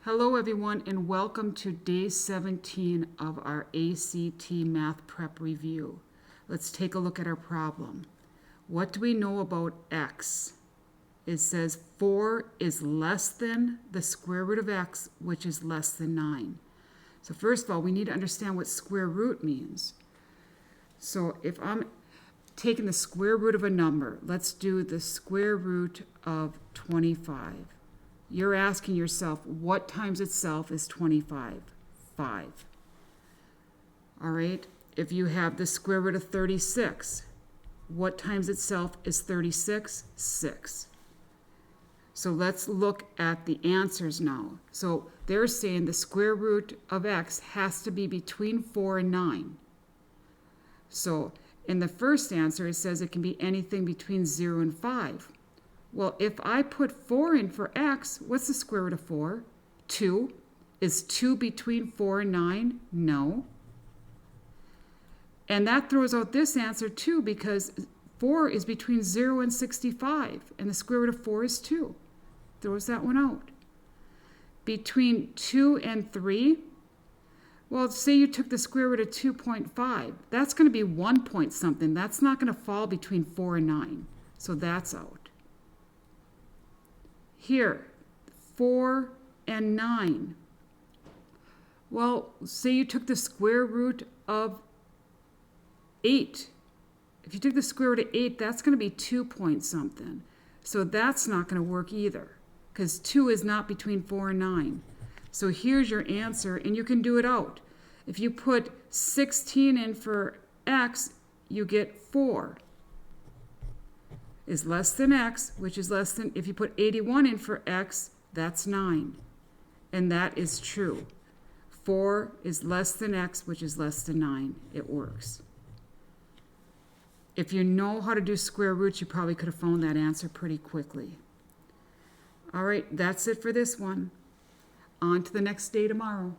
Hello everyone and welcome to day 17 of our ACT Math Prep Review. Let's take a look at our problem. What do we know about x? It says 4 is less than the square root of x, which is less than 9. So first of all, we need to understand what square root means. So if I'm taking the square root of a number, let's do the square root of 25. You're asking yourself, what times itself is 25? 5. All right, if you have the square root of 36, what times itself is 36? 6. So let's look at the answers now. So they're saying the square root of x has to be between 4 and 9. So in the first answer, it says it can be anything between 0 and 5. Well, if I put 4 in for x, what's the square root of 4? 2. Is 2 between 4 and 9? No. And that throws out this answer too, because 4 is between 0 and 65, and the square root of 4 is 2. Throws that one out. Between 2 and 3, well, say you took the square root of 2.5. That's going to be 1 point something. That's not going to fall between 4 and 9. So that's out. Here, 4 and 9. Well, say you took the square root of 8. If you took the square root of 8, that's going to be 2 point something. So that's not going to work either, because 2 is not between 4 and 9. So here's your answer, and you can do it out. If you put 16 in for x, you get 4. Is less than x, which is less than, if you put 81 in for x, that's 9. And that is true. 4 is less than x, which is less than 9. It works. If you know how to do square roots, you probably could have found that answer pretty quickly. All right, that's it for this one. On to the next day tomorrow.